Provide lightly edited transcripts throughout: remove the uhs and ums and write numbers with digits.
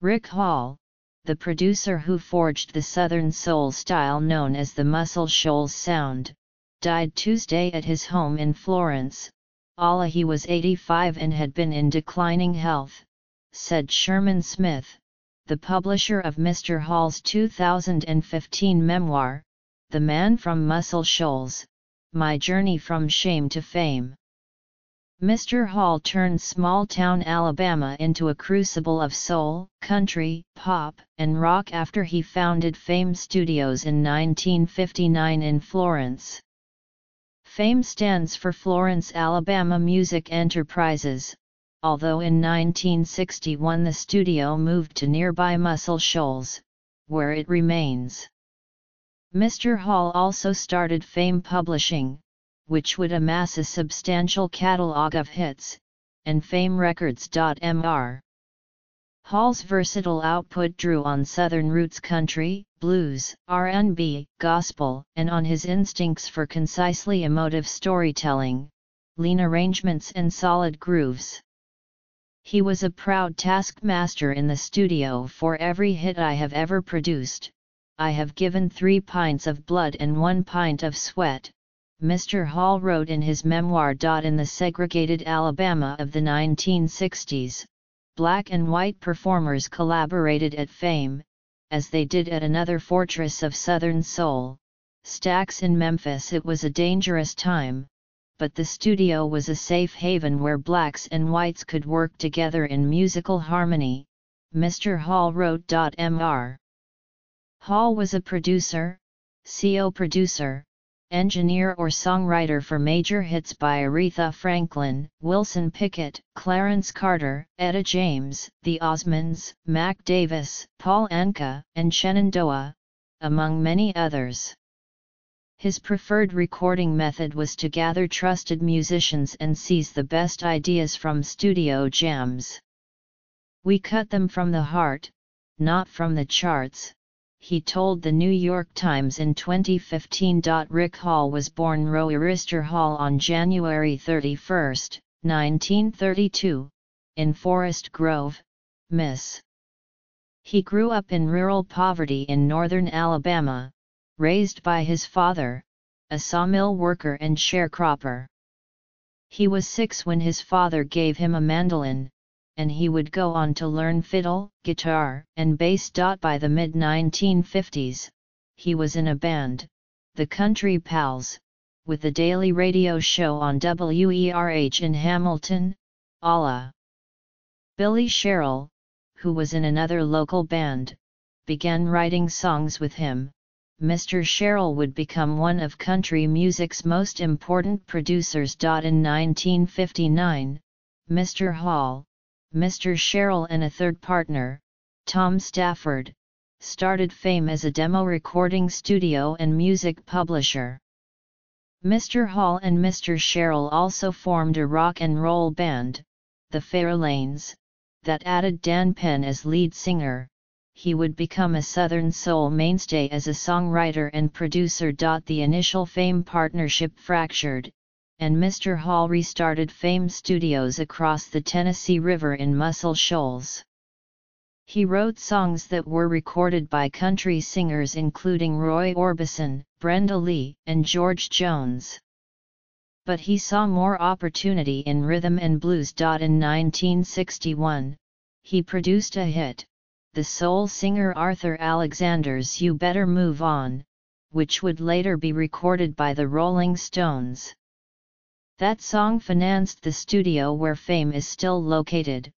Rick Hall, the producer who forged the Southern soul style known as the Muscle Shoals sound, died Tuesday at his home in Florence. He was 85 and had been in declining health, said Sherman Smith, the publisher of Mr. Hall's 2015 memoir, The Man from Muscle Shoals, My Journey from Shame to Fame. Mr. Hall turned small-town Alabama into a crucible of soul, country, pop, and rock after he founded Fame Studios in 1959 in Florence. Fame stands for Florence, Alabama Music Enterprises, although in 1961 the studio moved to nearby Muscle Shoals, where it remains. Mr. Hall also started Fame Publishing, which would amass a substantial catalog of hits, and Fame Records.mr. Hall's versatile output drew on Southern roots country, blues, R&B, gospel, and on his instincts for concisely emotive storytelling, lean arrangements and solid grooves. He was a proud taskmaster in the studio. For every hit I have ever produced, I have given 3 pints of blood and 1 pint of sweat, Mr. Hall wrote in his memoir. In the segregated Alabama of the 1960s, black and white performers collaborated at Fame, as they did at another fortress of Southern soul, Stax in Memphis. It was a dangerous time, but the studio was a safe haven where blacks and whites could work together in musical harmony, Mr. Hall wrote. Mr. Hall was a producer, co-producer, engineer or songwriter for major hits by Aretha Franklin, Wilson Pickett, Clarence Carter, Etta James, The Osmonds, Mac Davis, Paul Anka, and Shenandoah, among many others. His preferred recording method was to gather trusted musicians and seize the best ideas from studio jams. "We cut them from the heart, not from the charts," he told the New York Times in 2015. Rick Hall was born Royerister Hall on January 31, 1932, in Forest Grove, Miss. He grew up in rural poverty in northern Alabama, raised by his father, a sawmill worker and sharecropper. He was 6 when his father gave him a mandolin, and he would go on to learn fiddle, guitar, and bass. By the mid-1950s, he was in a band, the Country Pals, with a daily radio show on WERH in Hamilton, Ala. Billy Sherrill, who was in another local band, began writing songs with him. Mr. Sherrill would become one of country music's most important producers. In 1959, Mr. Hall, Mr. Sherrill and a third partner, Tom Stafford, started Fame as a demo recording studio and music publisher. Mr. Hall and Mr. Sherrill also formed a rock and roll band, the Fairlanes, that added Dan Penn as lead singer. He would become a Southern soul mainstay as a songwriter and producer. The initial Fame partnership fractured, and Mr. Hall restarted Fame Studios across the Tennessee River in Muscle Shoals. He wrote songs that were recorded by country singers including Roy Orbison, Brenda Lee, and George Jones. But he saw more opportunity in rhythm and blues. In 1961, he produced a hit, the soul singer Arthur Alexander's You Better Move On, which would later be recorded by the Rolling Stones. That song financed the studio where Fame is still located,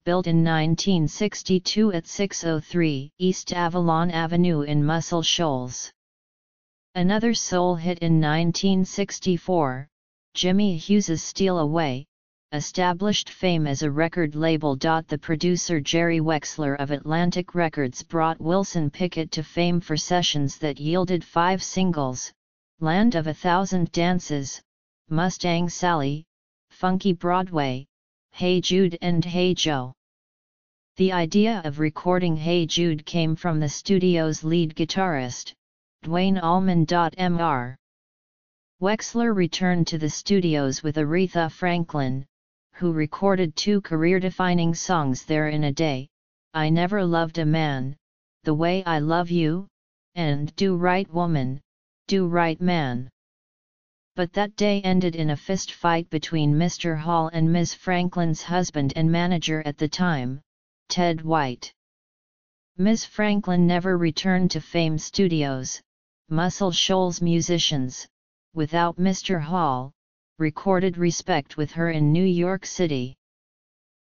built in 1962 at 603 East Avalon Avenue in Muscle Shoals. Another soul hit in 1964, Jimmy Hughes's Steal Away, established Fame as a record label. The producer Jerry Wexler of Atlantic Records brought Wilson Pickett to Fame for sessions that yielded 5 singles: Land of a Thousand Dances, Mustang Sally, Funky Broadway, Hey Jude and Hey Joe. The idea of recording Hey Jude came from the studio's lead guitarist, Dwayne Allman. Mr. Wexler returned to the studios with Aretha Franklin, who recorded 2 career-defining songs there in a day, I never loved a man the way I love you, and do right woman, do right man. But that day ended in a fist fight between Mr. Hall and Ms. Franklin's husband and manager at the time, Ted White. Ms. Franklin never returned to Fame Studios. Muscle Shoals musicians, without Mr. Hall, recorded Respect with her in New York City.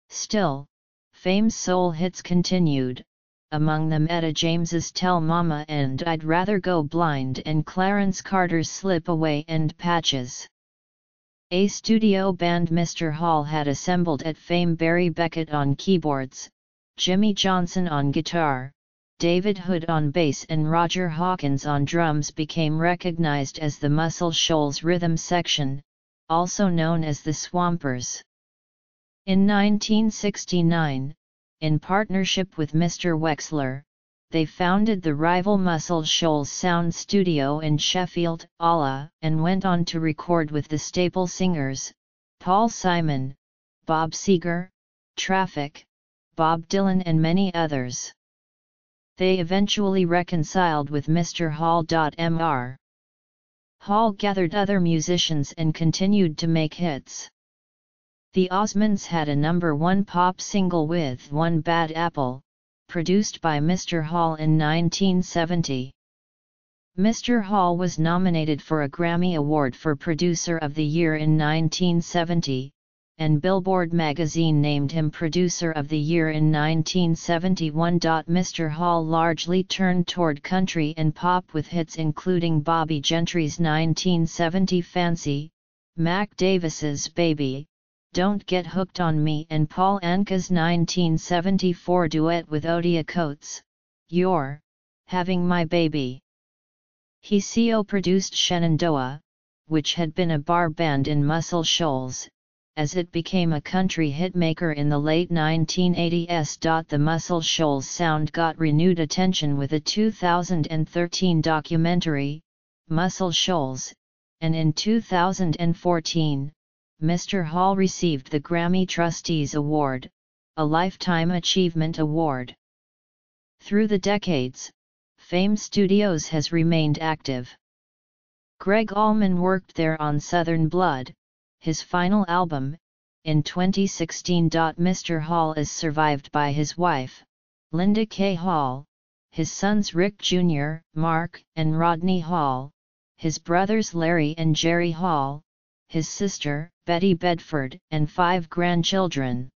Still, Fame's soul hits continued, among them Etta James's Tell Mama and I'd Rather Go Blind and Clarence Carter's Slip Away and Patches. A studio band Mr. Hall had assembled at Fame: Barry Beckett on keyboards, Jimmy Johnson on guitar, David Hood on bass and Roger Hawkins on drums became recognized as the Muscle Shoals rhythm section, also known as the Swampers. In 1969, in partnership with Mr. Wexler, they founded the rival Muscle Shoals Sound Studio in Sheffield, Allah, and went on to record with the staple singers, Paul Simon, Bob Seger, Traffic, Bob Dylan and many others. They eventually reconciled with Mr. Hall. Mr. Hall gathered other musicians and continued to make hits. The Osmonds had a #1 pop single with One Bad Apple, produced by Mr. Hall in 1970. Mr. Hall was nominated for a Grammy Award for Producer of the Year in 1970, and Billboard magazine named him Producer of the Year in 1971. Mr. Hall largely turned toward country and pop with hits including Bobby Gentry's 1970 Fancy, Mac Davis's Baby, Don't Get Hooked on Me and Paul Anka's 1974 duet with Odia Coates, You're Having My Baby. He co-produced Shenandoah, which had been a bar band in Muscle Shoals, as it became a country hitmaker in the late 1980s. The Muscle Shoals sound got renewed attention with a 2013 documentary, Muscle Shoals, and in 2014, Mr. Hall received the Grammy Trustees Award, a Lifetime Achievement Award. Through the decades, Fame Studios has remained active. Greg Allman worked there on Southern Blood, his final album, in 2016. Mr. Hall is survived by his wife, Linda K. Hall, his sons Rick Jr., Mark, and Rodney Hall, his brothers Larry and Jerry Hall, his sister, Betty Bedford, and 5 grandchildren.